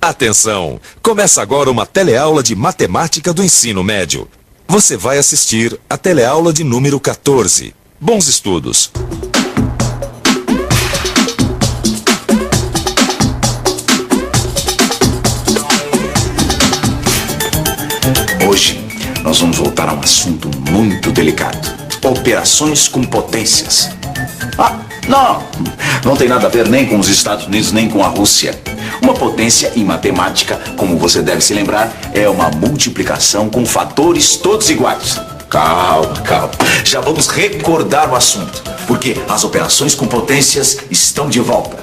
Atenção! Começa agora uma teleaula de matemática do ensino médio. Você vai assistir a teleaula de número 14. Bons estudos! Hoje nós vamos voltar a um assunto muito delicado: operações com potências. Não tem nada a ver nem com os Estados Unidos nem com a Rússia. Uma potência em matemática, como você deve se lembrar, é uma multiplicação com fatores todos iguais. Calma. Já vamos recordar o assunto, porque as operações com potências estão de volta.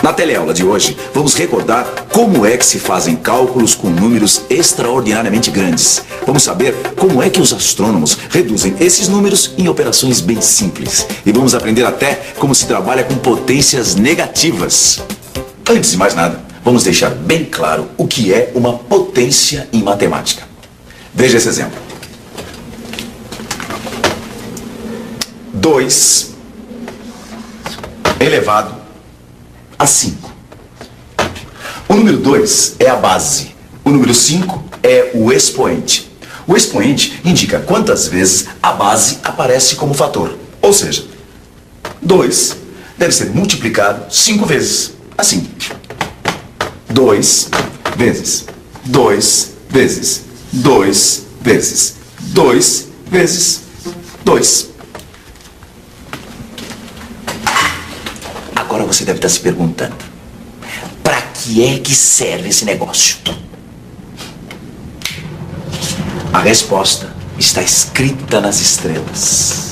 Na teleaula de hoje, vamos recordar como é que se fazem cálculos com números extraordinariamente grandes. Vamos saber como é que os astrônomos reduzem esses números em operações bem simples. E vamos aprender até como se trabalha com potências negativas. Antes de mais nada, vamos deixar bem claro o que é uma potência em matemática. Veja esse exemplo. 2 elevado a 5. O número 2 é a base. O número 5 é o expoente. O expoente indica quantas vezes a base aparece como fator. Ou seja, 2 deve ser multiplicado 5 vezes. Assim. 2 vezes 2 vezes 2 vezes 2 vezes 2. Agora você deve estar se perguntando: para que é que serve esse negócio? A resposta está escrita nas estrelas.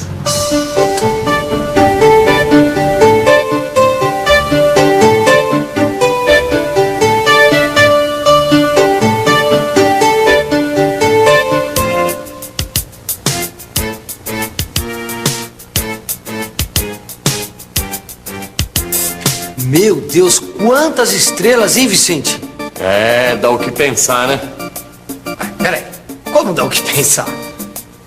Meu Deus, quantas estrelas, hein, Vicente? É, dá o que pensar, né? Peraí, como dá o que pensar?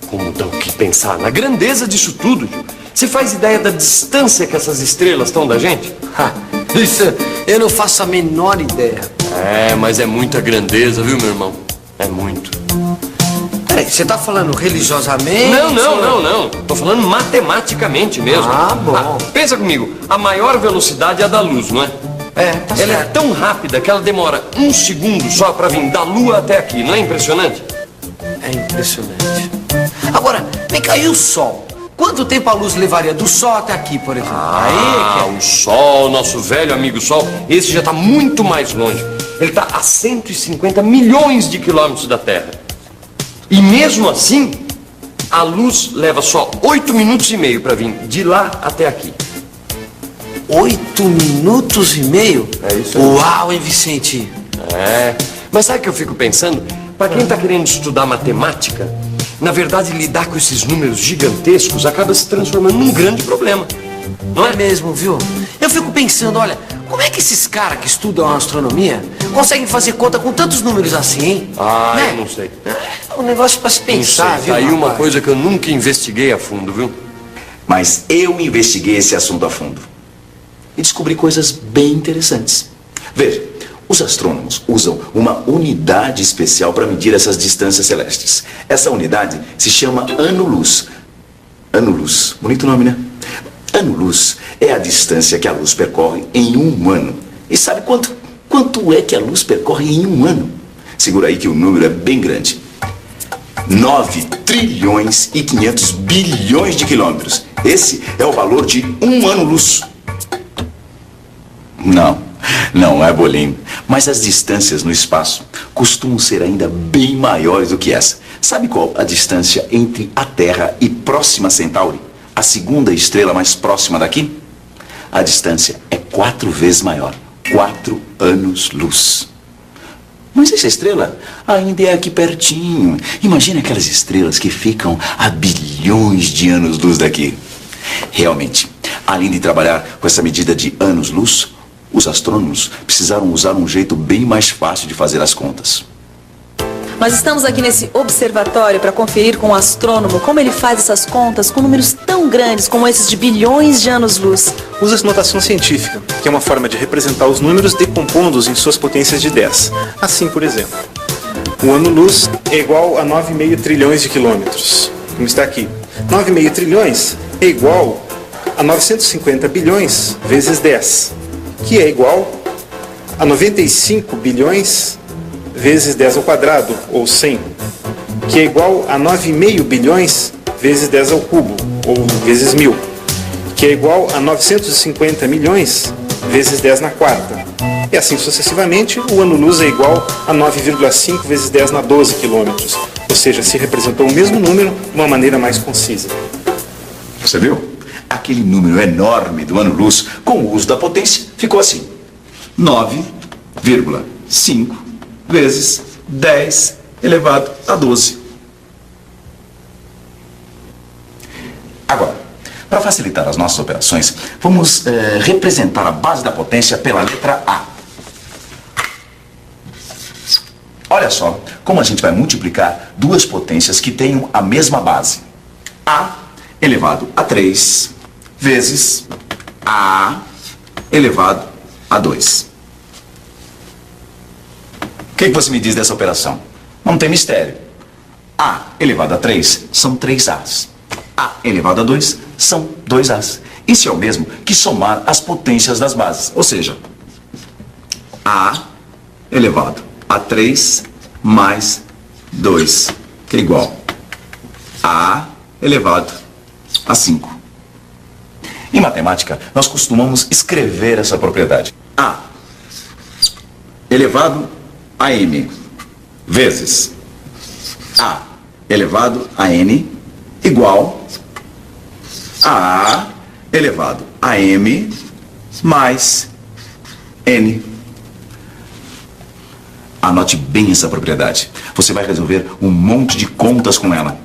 Como dá o que pensar? Na grandeza disso tudo. Você faz ideia da distância que essas estrelas estão da gente? Isso eu não faço a menor ideia. É, mas é muita grandeza, viu, meu irmão? É muito. Peraí, você tá falando religiosamente? Não. Tô falando matematicamente mesmo. Bom. Pensa comigo, a maior velocidade é a da luz, não é? Tá Ela é certo. tão rápida que ela demora 1 segundo só pra vir da Lua até aqui, não é impressionante? É impressionante. Agora, vem cá, e o Sol? Quanto tempo a luz levaria do Sol até aqui, por exemplo? O Sol, nosso velho amigo Sol, esse já tá muito mais longe. Ele tá a 150 milhões de quilômetros da Terra. E mesmo assim, a luz leva só 8 minutos e meio para vir de lá até aqui. 8 minutos e meio? É isso aí. Uau, hein, Vicente? Mas sabe o que eu fico pensando? Para quem está querendo estudar matemática, na verdade lidar com esses números gigantescos acaba se transformando num grande problema. Não é mesmo, viu? Eu fico pensando, olha, como é que esses caras que estudam astronomia conseguem fazer conta com tantos números assim, hein? Né? Eu não sei. É um negócio pra se pensar, Não sei. viu? Tá aí uma rapaz? coisa que eu nunca investiguei a fundo, viu? Mas eu investiguei esse assunto a fundo e descobri coisas bem interessantes. Veja, os astrônomos usam uma unidade especial para medir essas distâncias celestes. Essa unidade se chama ano-luz. Ano-luz, bonito nome, né? Ano-luz é a distância que a luz percorre em um ano. E sabe quanto é que a luz percorre em um ano? Segura aí que o número é bem grande. 9 trilhões e 500 bilhões de quilômetros. Esse é o valor de um ano-luz. Não é bolinho. Mas as distâncias no espaço costumam ser ainda bem maiores do que essa. Sabe qual a distância entre a Terra e Próxima Centauri? A segunda estrela mais próxima daqui? A distância é 4 vezes maior. 4 anos-luz. Mas essa estrela ainda é aqui pertinho. Imagina aquelas estrelas que ficam a bilhões de anos-luz daqui. Realmente, além de trabalhar com essa medida de anos-luz, os astrônomos precisaram usar um jeito bem mais fácil de fazer as contas. Nós estamos aqui nesse observatório para conferir com o astrônomo como ele faz essas contas com números tão grandes como esses de bilhões de anos-luz. Usa-se notação científica, que é uma forma de representar os números decompondo-os em suas potências de 10. Assim, por exemplo, o ano-luz é igual a 9,5 trilhões de quilômetros, como está aqui. 9,5 trilhões é igual a 950 bilhões vezes 10, que é igual a 95 bilhões vezes 10 ao quadrado, ou 100, que é igual a 9,5 bilhões vezes 10 ao cubo, ou vezes 1000, que é igual a 950 milhões vezes 10 na quarta. E assim sucessivamente, o ano-luz é igual a 9,5 vezes 10 na 12 quilômetros, ou seja, se representou o mesmo número de uma maneira mais concisa. Você viu? Aquele número enorme do ano-luz, com o uso da potência, ficou assim: 9,5 vezes 10 elevado a 12. Agora, para facilitar as nossas operações, vamos representar a base da potência pela letra A. Olha só como a gente vai multiplicar duas potências que tenham a mesma base. A elevado a 3 vezes A elevado a 2. O que você me diz dessa operação? Não tem mistério. A elevado a 3 são 3 A's. A elevado a 2 são 2 A's. Isso é o mesmo que somar as potências das bases. Ou seja, A elevado a 3 mais 2, que é igual a elevado a 5. Em matemática, nós costumamos escrever essa propriedade. A elevado a m vezes A elevado a n igual a A elevado a m mais n. Anote bem essa propriedade. Você vai resolver um monte de contas com ela.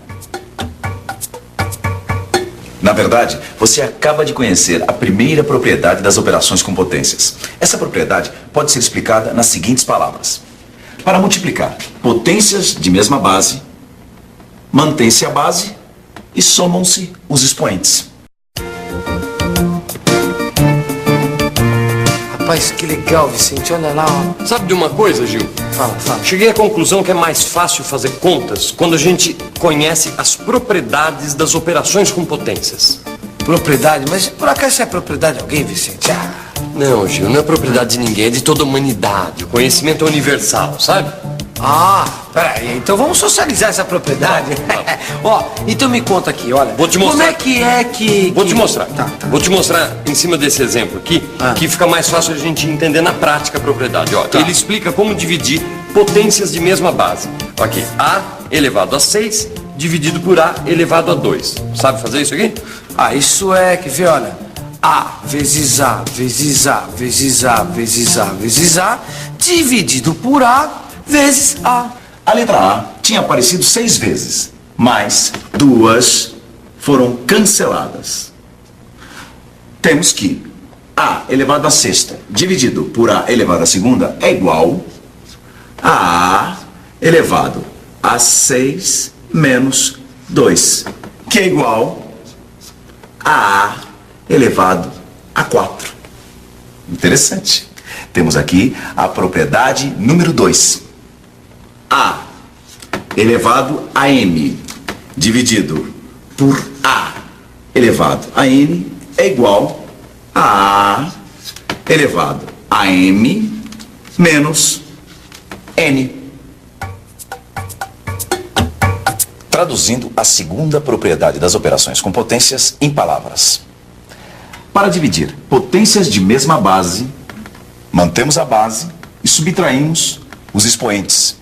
Na verdade, você acaba de conhecer a primeira propriedade das operações com potências. Essa propriedade pode ser explicada nas seguintes palavras. Para multiplicar potências de mesma base, mantém-se a base e somam-se os expoentes. Rapaz, que legal, Vicente. Olha lá, ó. Sabe de uma coisa, Gil? Fala, fala. Cheguei à conclusão que é mais fácil fazer contas quando a gente conhece as propriedades das operações com potências. Propriedade? Mas por acaso isso é propriedade de alguém, Vicente? Ah, Não, Gil, não é propriedade de ninguém, é de toda a humanidade. O conhecimento é universal, sabe? Peraí, então vamos socializar essa propriedade. Ó, então me conta aqui, olha. Vou te mostrar. Como é que é que... Vou te mostrar. Tá. Vou te mostrar em cima desse exemplo aqui, que fica mais fácil a gente entender na prática a propriedade. Ó, ele explica como dividir potências de mesma base. Aqui, A elevado a 6 dividido por A elevado a 2. Sabe fazer isso aqui? Isso é, quer ver, olha. A vezes A, vezes A, vezes A, vezes A, vezes A, dividido por A vezes A. A letra A tinha aparecido 6 vezes, mas 2 foram canceladas. Temos que A elevado a sexta dividido por A elevado a segunda é igual a A elevado a 6 menos 2, que é igual a A elevado a 4. Interessante. Temos aqui a propriedade número 2. A elevado a m dividido por A elevado a n é igual a A elevado a m menos n. Traduzindo a segunda propriedade das operações com potências em palavras. Para dividir potências de mesma base, mantemos a base e subtraímos os expoentes.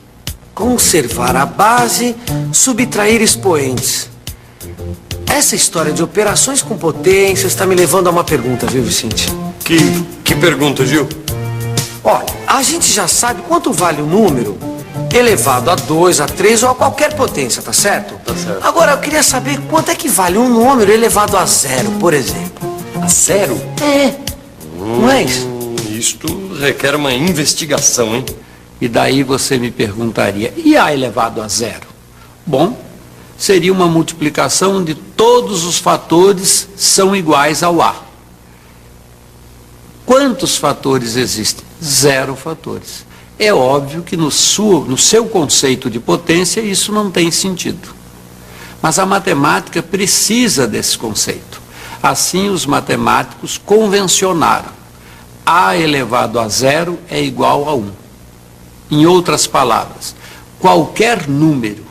Conservar a base, subtrair expoentes. Essa história de operações com potências está me levando a uma pergunta, viu, Vicente? Que pergunta, Gil? Olha, a gente já sabe quanto vale o número elevado a 2, a 3 ou a qualquer potência, tá certo? Tá certo. Agora, eu queria saber quanto é que vale um número elevado a 0, por exemplo. A 0? Não é isso? Isto requer uma investigação, hein? E daí você me perguntaria, e A elevado a zero? Bom, seria uma multiplicação onde todos os fatores são iguais ao A. Quantos fatores existem? 0 fatores. É óbvio que no seu conceito de potência isso não tem sentido. Mas a matemática precisa desse conceito. Assim os matemáticos convencionaram. A elevado a zero é igual a 1. Em outras palavras, qualquer número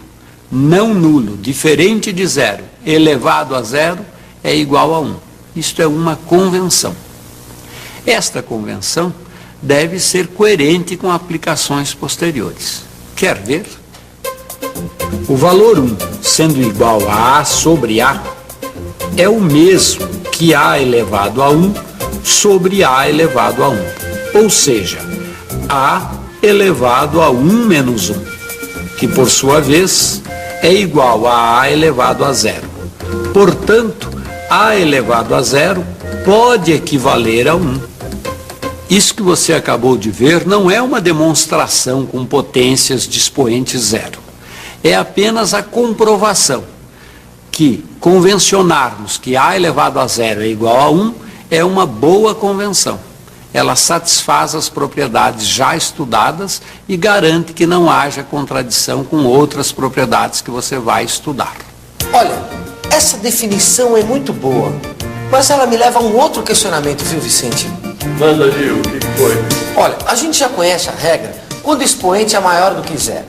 não nulo, diferente de zero, elevado a zero, é igual a 1. Isto é uma convenção. Esta convenção deve ser coerente com aplicações posteriores. Quer ver? O valor 1, sendo igual a A sobre A, é o mesmo que A elevado a 1 sobre A elevado a 1. Ou seja, A elevado a 1 menos 1, que por sua vez é igual a A elevado a zero. Portanto, A elevado a zero pode equivaler a 1. Isso que você acabou de ver não é uma demonstração com potências de expoente zero. É apenas a comprovação que convencionarmos que A elevado a zero é igual a 1 é uma boa convenção. Ela satisfaz as propriedades já estudadas e garante que não haja contradição com outras propriedades que você vai estudar. Olha, essa definição é muito boa, mas ela me leva a um outro questionamento, viu, Vicente? Manda, Gil, o que foi? Olha, a gente já conhece a regra quando o expoente é maior do que zero.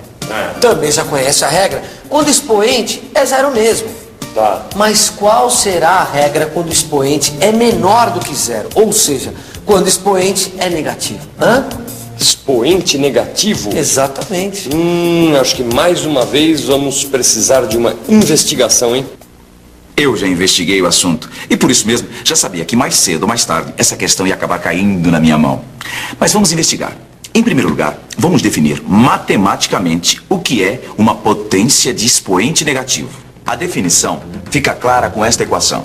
Também já conhece a regra quando o expoente é zero mesmo. Tá. Mas qual será a regra quando o expoente é menor do que zero? Ou seja, quando o expoente é negativo? Expoente negativo? Exatamente. Acho que mais uma vez vamos precisar de uma investigação, hein? Eu já investiguei o assunto e por isso mesmo já sabia que mais cedo ou mais tarde essa questão ia acabar caindo na minha mão. Mas vamos investigar. Em primeiro lugar, vamos definir matematicamente o que é uma potência de expoente negativo. A definição fica clara com esta equação.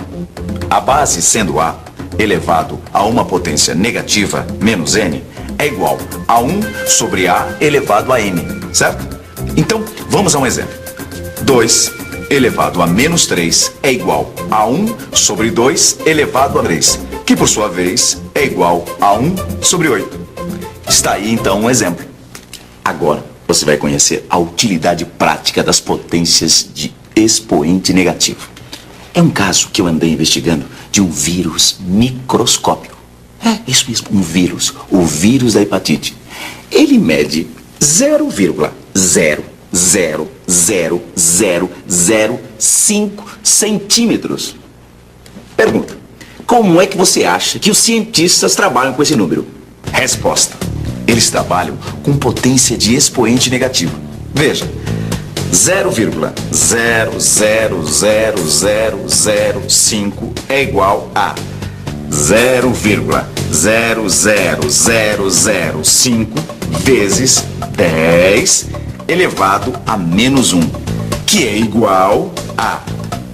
A base sendo A elevado a uma potência negativa menos n é igual a 1 sobre A elevado a n, certo? Então, vamos a um exemplo. 2 elevado a menos 3 é igual a 1 sobre 2 elevado a 3, que por sua vez é igual a 1 sobre 8. Está aí então um exemplo. Agora você vai conhecer a utilidade prática das potências de expoente negativo. É um caso que eu andei investigando de um vírus microscópico. É, isso mesmo, um vírus. O vírus da hepatite. Ele mede 0,0000005 centímetros. Pergunta: como é que você acha que os cientistas trabalham com esse número? Resposta: eles trabalham com potência de expoente negativo. Veja, 0,0000005 é igual a 0,00005 vezes 10 elevado a menos 1, que é igual a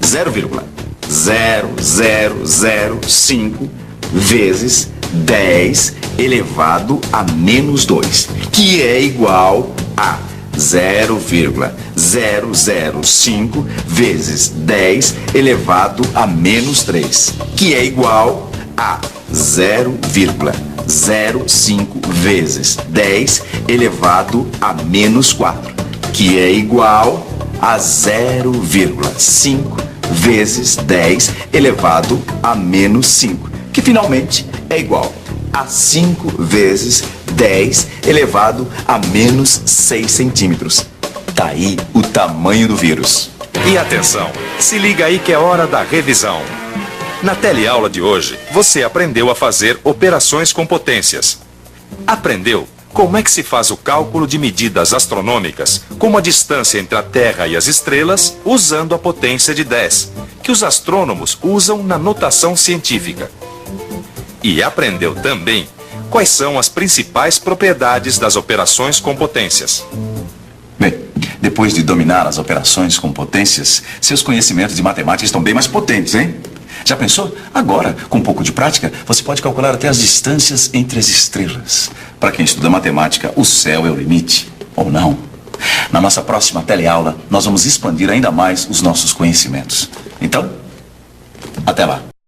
0,0005 vezes 10 elevado a menos 2, que é igual a 0,005 vezes 10 elevado a menos 3, que é igual a 0,05 vezes 10 elevado a menos 4, que é igual a 0,5 vezes 10 elevado a menos 5, que finalmente é igual a 5 vezes 10 elevado a menos 6 centímetros. Tá aí o tamanho do vírus. E atenção, se liga aí que é hora da revisão. Na teleaula de hoje, você aprendeu a fazer operações com potências. Aprendeu como é que se faz o cálculo de medidas astronômicas, como a distância entre a Terra e as estrelas, usando a potência de 10, que os astrônomos usam na notação científica. E aprendeu também quais são as principais propriedades das operações com potências. Bem, depois de dominar as operações com potências, seus conhecimentos de matemática estão bem mais potentes, hein? Já pensou? Agora, com um pouco de prática, você pode calcular até as distâncias entre as estrelas. Para quem estuda matemática, o céu é o limite. Ou não. Na nossa próxima teleaula, nós vamos expandir ainda mais os nossos conhecimentos. Então, até lá.